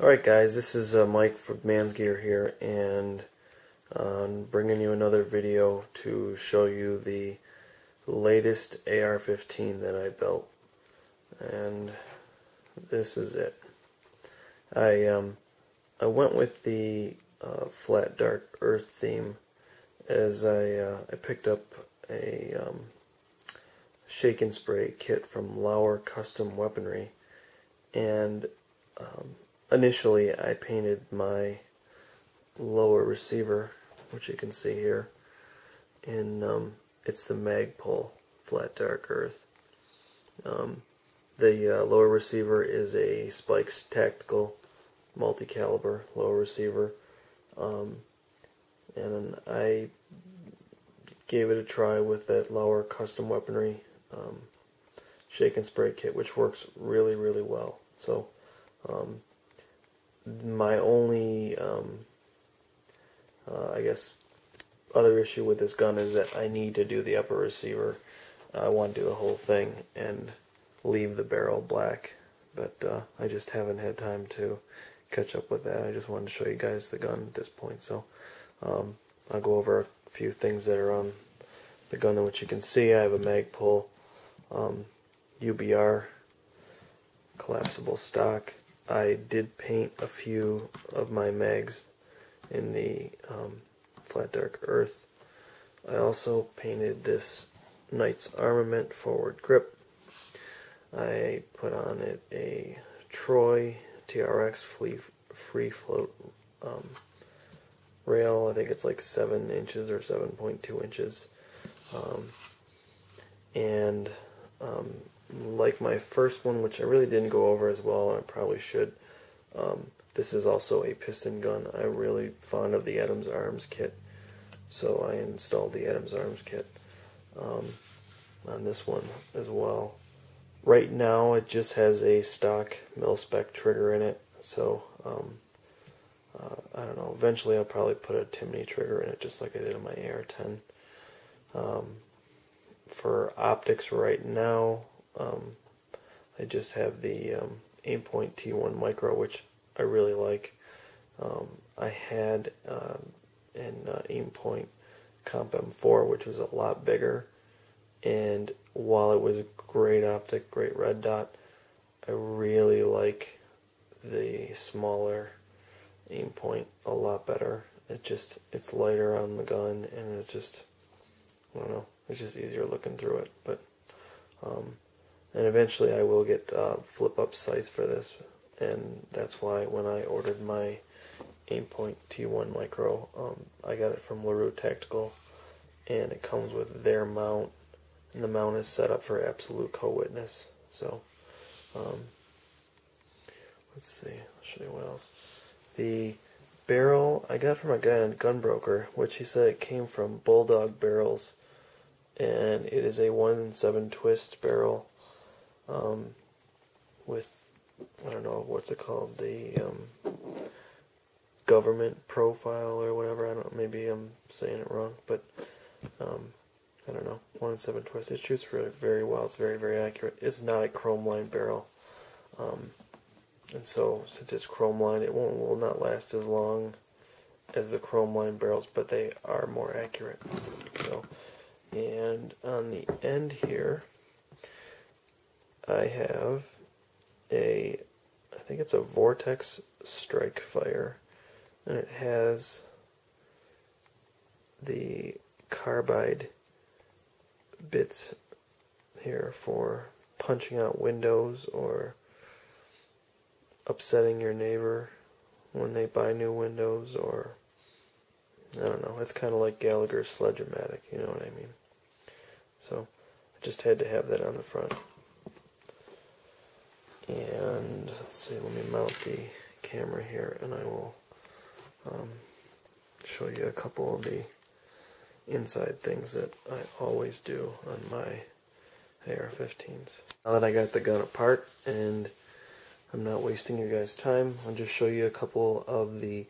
Alright guys, this is Mike from Manzgear here, and I'm bringing you another video to show you the latest AR-15 that I built, and this is it. I went with the flat dark earth theme as I picked up a shake and spray kit from Larue Custom Weaponry, and initially I painted my lower receiver, which you can see here, in it's the Magpul flat dark earth. The lower receiver is a Spike's tactical multi-caliber lower receiver, and I gave it a try with that Larue Custom Weaponry shake and spray kit, which works really well. So my only I guess other issue with this gun is that I need to do the upper receiver. I want to do the whole thing and leave the barrel black, but I just haven't had time to catch up with that. I just wanted to show you guys the gun at this point, so I'll go over a few things that are on the gun, which you can see. I have a Magpul UBR collapsible stock. I did paint a few of my mags in the flat dark earth. I also painted this Knight's Armament forward grip. I put on it a Troy TRX free float rail. I think it's like 7 inches or 7.2 inches. And like my first one, which I really didn't go over as well, I probably should, this is also a piston gun. I'm really fond of the Adams Arms kit, so I installed the Adams Arms kit on this one as well. Right now it just has a stock mil-spec trigger in it, so I don't know, eventually I'll probably put a Timney trigger in it just like I did on my AR-10. For optics right now, I just have the aimpoint T1 micro, which I really like. I had an aimpoint comp M4, which was a lot bigger, and while it was a great optic, great red dot, I really like the smaller aimpoint a lot better. It's lighter on the gun, and it's just, I don't know, it's just easier looking through it. But and eventually I will get flip-up sights for this, and that's why when I ordered my aimpoint T1 micro, I got it from Larue Tactical, and it comes with their mount, and the mount is set up for absolute co-witness. So let's see, I'll show you what else. The barrel I got from a guy on Gunbroker, which he said it came from Bulldog barrels, and it is a 1-in-7 twist barrel with, I don't know, what's it called, the government profile or whatever. I don't know, maybe I'm saying it wrong, but I don't know, 1-in-7 twist. It shoots really very well. It's very accurate. It's not a chrome line barrel, and so since it's chrome line, it will not last as long as the chrome line barrels, but they are more accurate. So, and on the end here, I have I think it's a vortex strike fire, and it has the carbide bits here for punching out windows or upsetting your neighbor when they buy new windows, or I don't know, it's kind of like Gallagher's Sledge-O-Matic, you know what I mean? So I just had to have that on the front. And let's see, let me mount the camera here, and I will show you a couple of the inside things that I always do on my AR-15s. Now that I got the gun apart and I'm not wasting your guys' time, I'll just show you a couple of the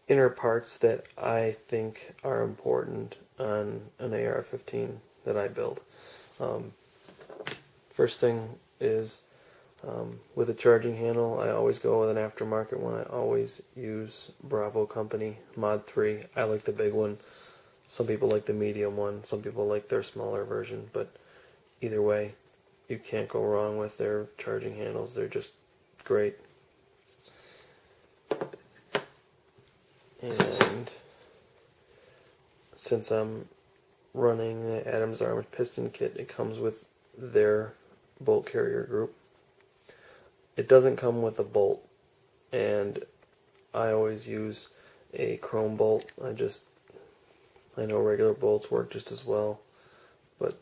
inner parts that I think are important on an AR-15 that I build. First thing is With a charging handle, I always go with an aftermarket one. I always use Bravo Company Mod 3. I like the big one. Some people like the medium one. Some people like their smaller version. But either way, you can't go wrong with their charging handles. They're just great. And since I'm running the Adams Armored Piston kit, it comes with their bolt carrier group. It doesn't come with a bolt, and I always use a chrome bolt. I know regular bolts work just as well, but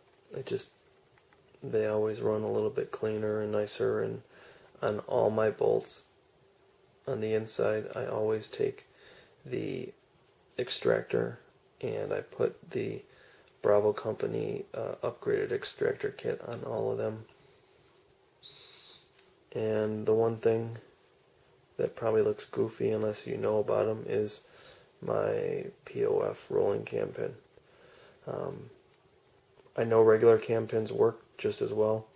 they always run a little bit cleaner and nicer. And on all my bolts on the inside, I always take the extractor and I put the Bravo Company upgraded extractor kit on all of them. And the one thing that probably looks goofy unless you know about them is my POF rolling cam pin. I know regular cam pins work just as well,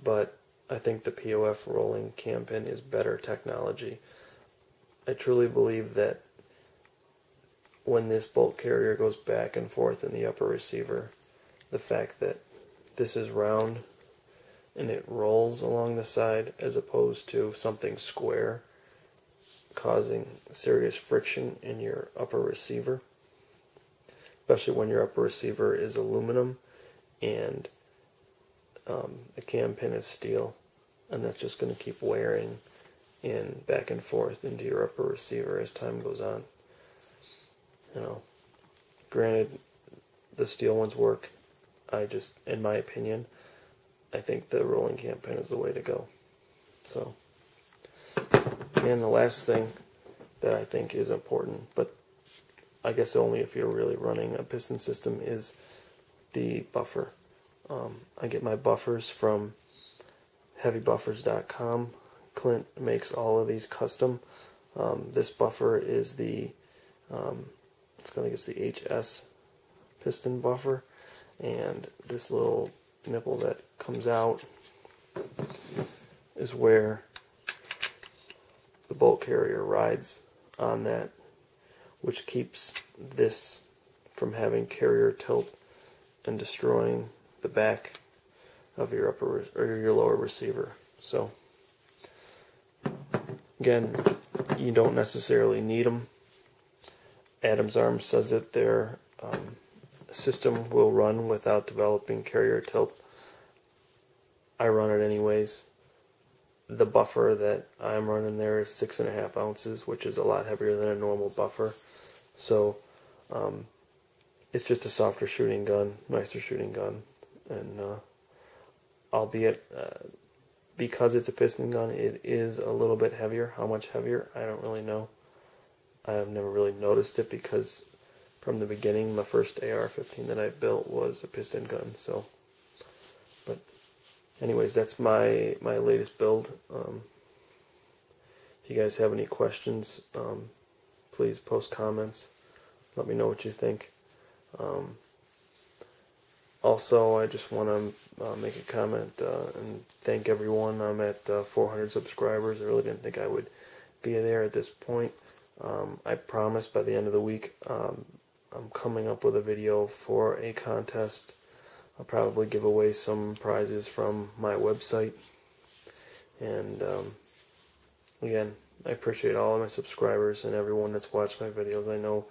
but I think the POF rolling cam pin is better technology. I truly believe that when this bolt carrier goes back and forth in the upper receiver, the fact that this is round and it rolls along the side as opposed to something square, causing serious friction in your upper receiver, especially when your upper receiver is aluminum and the cam pin is steel, and that's just going to keep wearing in back and forth into your upper receiver as time goes on. You know, granted, the steel ones work. In my opinion, I think the rolling cam pin is the way to go. So, and the last thing that I think is important, but I guess only if you're really running a piston system, is the buffer. I get my buffers from heavybuffers.com. Clint makes all of these custom. This buffer is the it's the HS piston buffer, and this little nipple that comes out is where the bolt carrier rides on that, which keeps this from having carrier tilt and destroying the back of your upper or your lower receiver. So again, you don't necessarily need them. Adams Arms says that their system will run without developing carrier tilt. I run it anyways. The buffer that I'm running there is 6.5 ounces, which is a lot heavier than a normal buffer. So it's just a softer shooting gun, nicer shooting gun, and albeit because it's a piston gun, it is a little bit heavier. How much heavier, I don't really know. I've never really noticed it because from the beginning, my first AR-15 that I built was a piston gun. So, but anyways, that's my latest build. If you guys have any questions, please post comments. Let me know what you think. Also, I just want to make a comment and thank everyone. I'm at 400 subscribers. I really didn't think I would be there at this point. I promise by the end of the week I'm coming up with a video for a contest. I'll probably give away some prizes from my website. And again, I appreciate all of my subscribers and everyone that's watched my videos. I know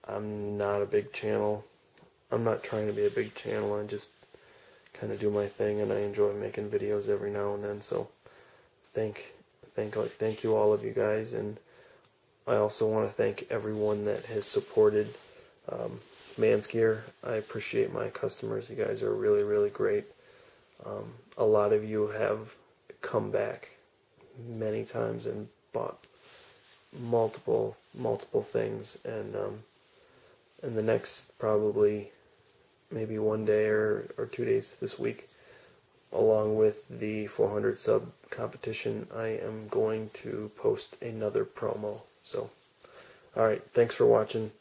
I'm not a big channel. I'm not trying to be a big channel. I just kind of do my thing, and I enjoy making videos every now and then. So thank you all of you guys, and I also want to thank everyone that has supported Manzgear. I appreciate my customers. You guys are really, really great. A lot of you have come back many times and bought multiple things, and in the next probably maybe one day or 2 days this week, along with the 400 sub competition, I am going to post another promo. So, alright, thanks for watching.